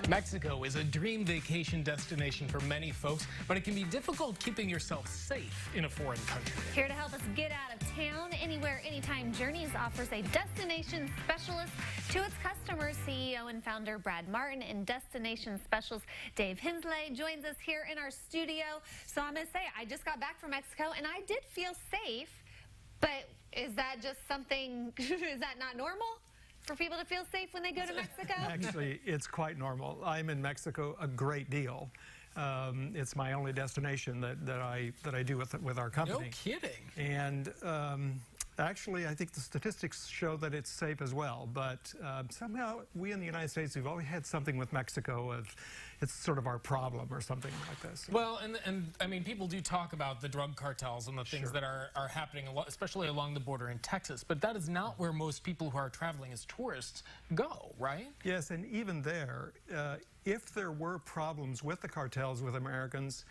Mexico is a dream vacation destination for many folks, but it can be difficult keeping yourself safe in a foreign country. Here to help us get out of town, Anywhere, Anytime Journeys offers a destination specialist to its customers. CEO and founder Brad Martin and destination specialist Dave Hensley joins us here in our studio. So I'm going to say, I just got back from Mexico and I did feel safe, but is that just something, is that not normal? For people to feel safe when they go to Mexico? Actually, it's quite normal. I'm in Mexico a great deal. It's my only destination that I do with our company. No kidding. And actually, I think the statistics show that it's safe as well. But somehow, we in the United States, we've always had something with Mexico. It's sort of our problem or something like this. Well, and I mean, people do talk about the drug cartels and the things that are happening, especially along the border in Texas. But that is not where most people who are traveling as tourists go, right? Yes, and even there, if there were problems with the cartels with Americans,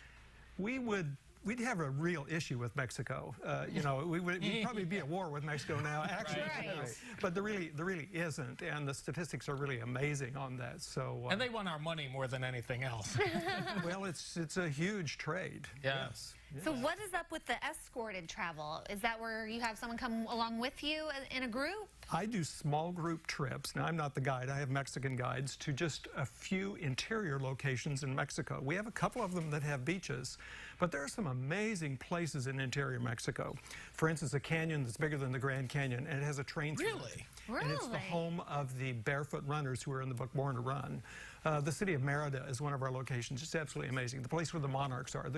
we'd have a real issue with Mexico. You know, we'd probably be at war with Mexico now, actually. Right. But there really isn't, and the statistics are really amazing on that. So. And they want our money more than anything else. Well, it's a huge trade. Yeah. Yes. So what is up with the escorted travel? Is that where you have someone come along with you in a group? I do small group trips. Now, I'm not the guide. I have Mexican guides to just a few interior locations in Mexico. We have a couple of them that have beaches, but there are some amazing places in interior Mexico. For instance, a canyon that's bigger than the Grand Canyon, and it has a train through it. Really? And it's the home of the barefoot runners who are in the book Born to Run. The city of Merida is one of our locations. It's absolutely amazing. The place where the monarchs are.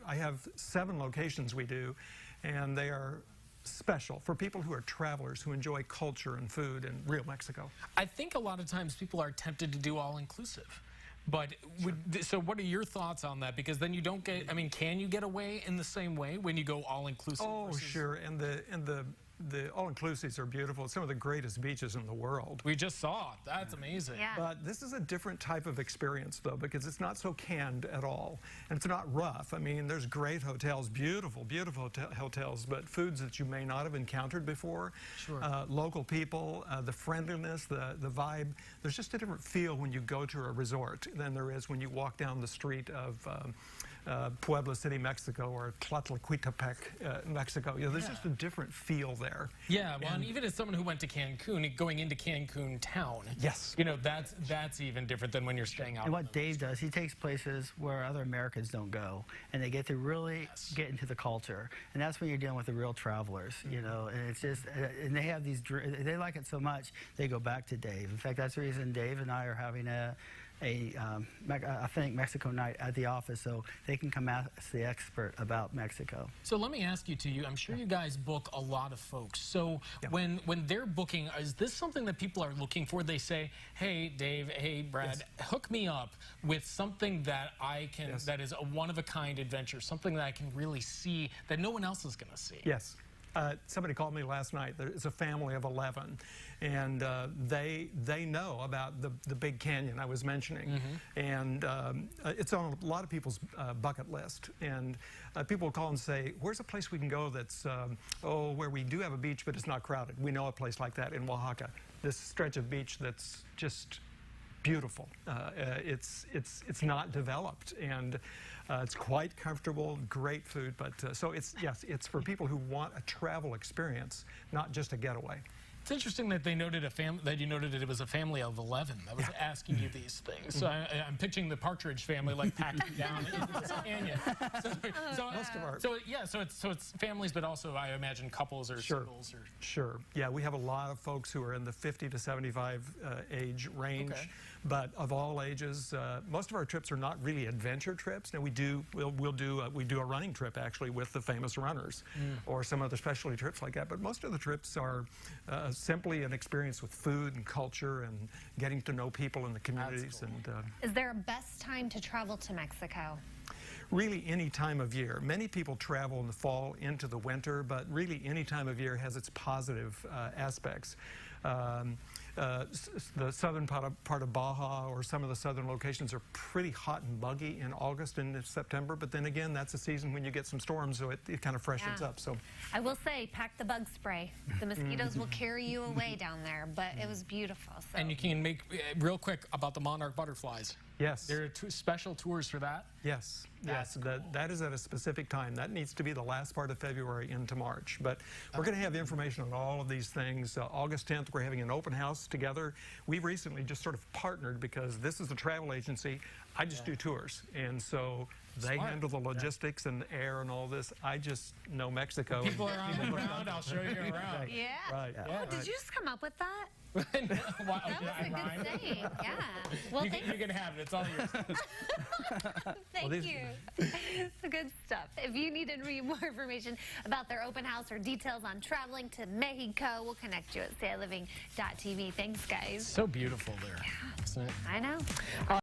I have 7 locations we do, and they are special for people who are travelers who enjoy culture and food and real Mexico. I think a lot of times people are tempted to do all-inclusive. But so what are your thoughts on that? Because then you don't get, I mean, can you get away in the same way when you go all-inclusive? Oh, sure. And the all-inclusives are beautiful. Some of the greatest beaches in the world. We just saw it. That's amazing. Yeah. But this is a different type of experience, though, because it's not so canned at all. And it's not rough. I mean, there's great hotels, beautiful, beautiful hotels, but foods that you may not have encountered before. Sure. Local people, the friendliness, the vibe. There's just a different feel when you go to a resort than there is when you walk down the street of Puebla City, Mexico, or Tlatlquitepec, Mexico. You know, there's just a different feel there. Yeah, well, and even as someone who went to Cancun, going into Cancun town, yes, you know, that's even different than when you're staying out. And what Dave does, he takes places where other Americans don't go, and they get to really get into the culture. And that's when you're dealing with the real travelers, you know. And it's just, and they have these, they like it so much, they go back to Dave. In fact, that's the reason Dave and I are having I think Mexico night at the office, so they can come ask the expert about Mexico. So let me ask you too. I'm sure you guys book a lot of folks. So when they're booking, is this something that people are looking for? They say, "Hey, Dave. Hey, Brad. Hook me up with something that I can, that is a one-of-a-kind adventure, something that I can really see that no one else is going to see." Yes. Somebody called me last night. There's a family of 11, and they know about the big canyon I was mentioning, and it's on a lot of people's bucket list. And people will call and say, "Where's a place we can go that's where we do have a beach, but it's not crowded?" We know a place like that in Oaxaca. This stretch of beach that's just beautiful. It's not developed, and it's quite comfortable, great food. But so it's for people who want a travel experience, not just a getaway. It's interesting that they noted that you noted that it was a family of 11 that was asking you these things. So I'm picturing the Partridge family like packing down into this canyon. So it's families, but also I imagine couples or singles or. Sure. Yeah, we have a lot of folks who are in the 50 to 75 age range, but of all ages. Most of our trips are not really adventure trips. Now we do a running trip actually with the famous runners, or some other specialty trips like that. But most of the trips are simply an experience with food and culture and getting to know people in the communities. Cool. And is there a best time to travel to Mexico? Really any time of year. Many people travel in the fall into the winter, but really any time of year has its positive aspects. the southern part of Baja or some of the southern locations are pretty hot and buggy in August and September. But then again, that's a season when you get some storms, so it kind of freshens up. So I will say, pack the bug spray. The mosquitoes will carry you away down there, but it was beautiful. So. And you can make, real quick, about the monarch butterflies. yes. There are special tours for that. Yes, That's yes, that is at a specific time. That needs to be the last part of February into March. But we're going to have information on all of these things. August 10th, we're having an open house together. We recently just sort of partnered because this is a travel agency. I just do tours, and so they Smart. handle the logistics and the air and all this. I just know Mexico. People are on the ground. I'll show you around. Yeah. Right. Oh, did you just come up with that? Wow, That did was I a rhyme? good saying. Yeah. Well, You thank can have it. It's all yours. Thank you. Good stuff. If you need to read more information about their open house or details on traveling to Mexico, we'll connect you at sailiving.tv. Thanks, guys. So beautiful there, isn't it? I know.